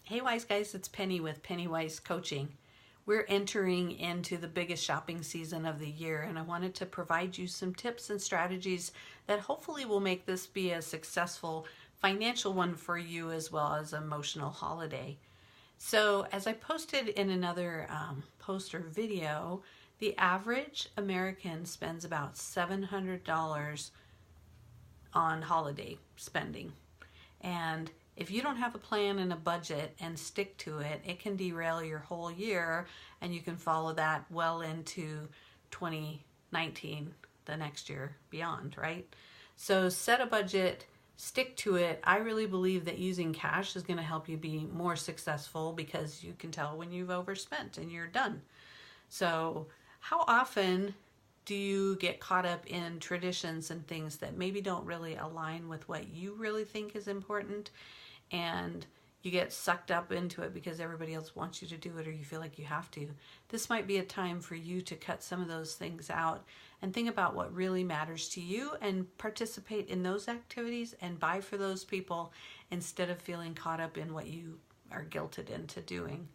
Hey Wise Guys, it's Penny with Penny Wise Coaching. We're entering into the biggest shopping season of the year, and I wanted to provide you some tips and strategies that hopefully will make this be a successful financial one for you as well as emotional holiday. So as I posted in another post or video, the average American spends about $700 on holiday spending. And if you don't have a plan and a budget and stick to it, it can derail your whole year, and you can follow that well into 2019, the next year beyond, right? So set a budget, stick to it. I really believe that using cash is going to help you be more successful because you can tell when you've overspent and you're done. So how often do you get caught up in traditions and things that maybe don't really align with what you really think is important, and you get sucked up into it because everybody else wants you to do it or you feel like you have to? This might be a time for you to cut some of those things out and think about what really matters to you and participate in those activities and buy for those people instead of feeling caught up in what you are guilted into doing.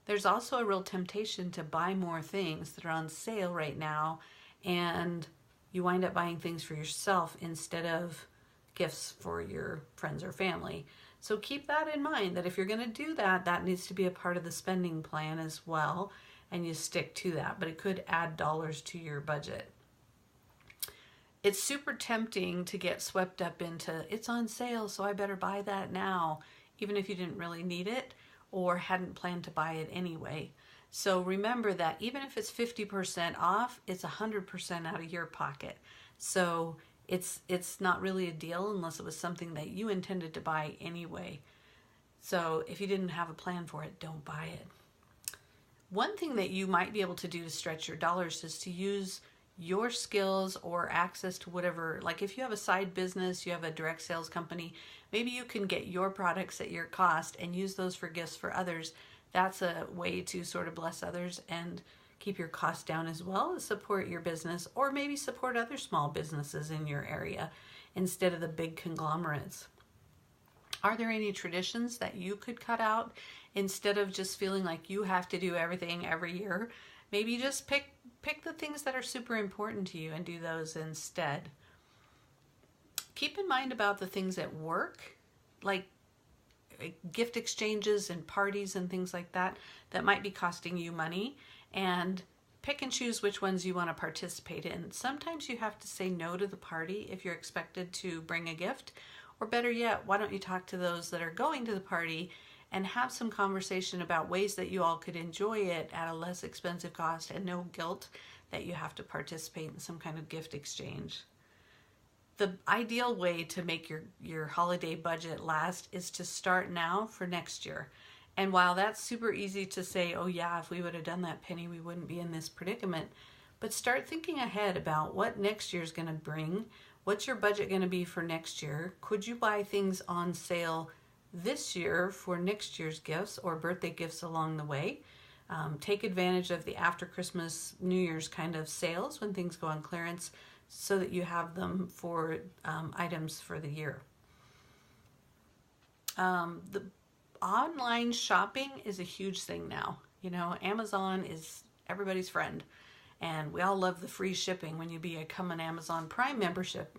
There's also a real temptation to buy more things that are on sale right now, and you wind up buying things for yourself instead of gifts for your friends or family. So keep that in mind, that if you're going to do that, that needs to be a part of the spending plan as well, and you stick to that, but it could add dollars to your budget. It's super tempting to get swept up into, it's on sale, so I better buy that now, even if you didn't really need it or hadn't planned to buy it anyway. So remember that even if it's 50% off, it's 100% out of your pocket. So it's not really a deal unless it was something that you intended to buy anyway. So if you didn't have a plan for it, don't buy it. One thing that you might be able to do to stretch your dollars is to use your skills or access to whatever, like if you have a side business, you have a direct sales company, maybe you can get your products at your cost and use those for gifts for others. That's a way to sort of bless others and keep your costs down as well as support your business, or maybe support other small businesses in your area instead of the big conglomerates. Are there any traditions that you could cut out instead of just feeling like you have to do everything every year? Maybe just pick the things that are super important to you and do those instead. Keep in mind about the things at work, like gift exchanges and parties and things like that, that might be costing you money, and pick and choose which ones you want to participate in. Sometimes you have to say no to the party if you're expected to bring a gift, or better yet, why don't you talk to those that are going to the party and have some conversation about ways that you all could enjoy it at a less expensive cost and no guilt that you have to participate in some kind of gift exchange. The ideal way to make your holiday budget last is to start now for next year. And while that's super easy to say, oh yeah, if we would have done that, Penny, we wouldn't be in this predicament. But start thinking ahead about what next year's going to bring. What's your budget going to be for next year? Could you buy things on sale this year for next year's gifts or birthday gifts along the way? Take advantage of the after Christmas, New Year's kind of sales when things go on clearance so that you have them for items for the year. The online shopping is a huge thing now. You know, Amazon is everybody's friend, and we all love the free shipping when you become an Amazon Prime membership.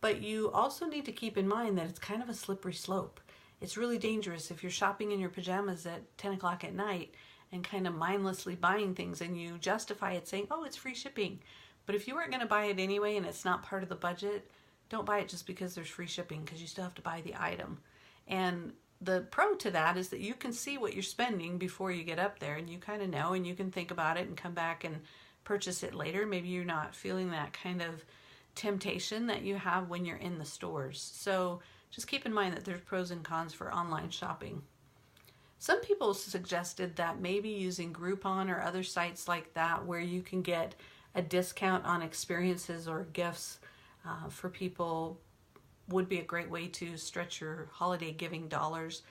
But you also need to keep in mind that it's kind of a slippery slope. It's really dangerous if you're shopping in your pajamas at 10 o'clock at night and kind of mindlessly buying things, and you justify it saying, oh, it's free shipping. But if you weren't going to buy it anyway and it's not part of the budget, don't buy it just because there's free shipping, because you still have to buy the item. And the pro to that is that you can see what you're spending before you get up there, and you kind of know, and you can think about it and come back and purchase it later. Maybe you're not feeling that kind of temptation that you have when you're in the stores. So just keep in mind that there's pros and cons for online shopping. Some people suggested that maybe using Groupon or other sites like that where you can get a discount on experiences or gifts for people would be a great way to stretch your holiday giving dollars.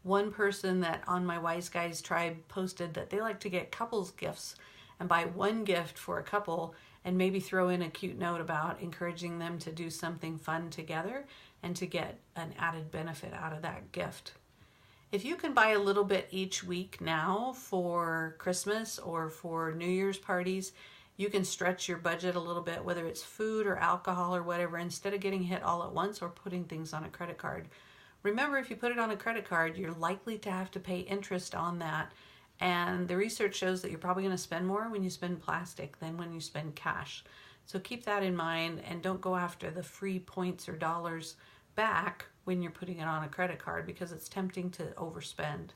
One person that on my Wise Guys tribe posted that they like to get couples gifts and buy one gift for a couple and maybe throw in a cute note about encouraging them to do something fun together and to get an added benefit out of that gift. If you can buy a little bit each week now for Christmas or for New Year's parties, you can stretch your budget a little bit, whether it's food or alcohol or whatever, instead of getting hit all at once or putting things on a credit card. Remember, if you put it on a credit card, you're likely to have to pay interest on that. And the research shows that you're probably going to spend more when you spend plastic than when you spend cash. So keep that in mind and don't go after the free points or dollars back when you're putting it on a credit card, because it's tempting to overspend.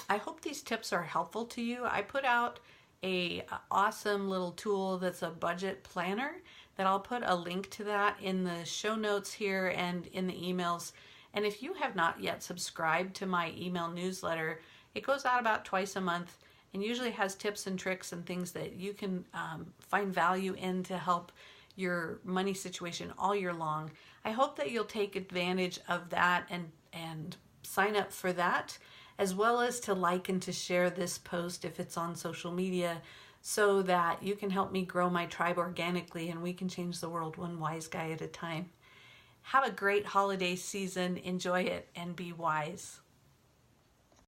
I hope these tips are helpful to you. I put out a awesome little tool that's a budget planner that I'll put a link to that in the show notes here and in the emails. And if you have not yet subscribed to my email newsletter, it goes out about twice a month and usually has tips and tricks and things that you can find value in to help your money situation all year long. I hope that you'll take advantage of that and sign up for that, as well as to like and to share this post if it's on social media, so that you can help me grow my tribe organically and we can change the world one wise guy at a time. Have a great holiday season. Enjoy it and be wise.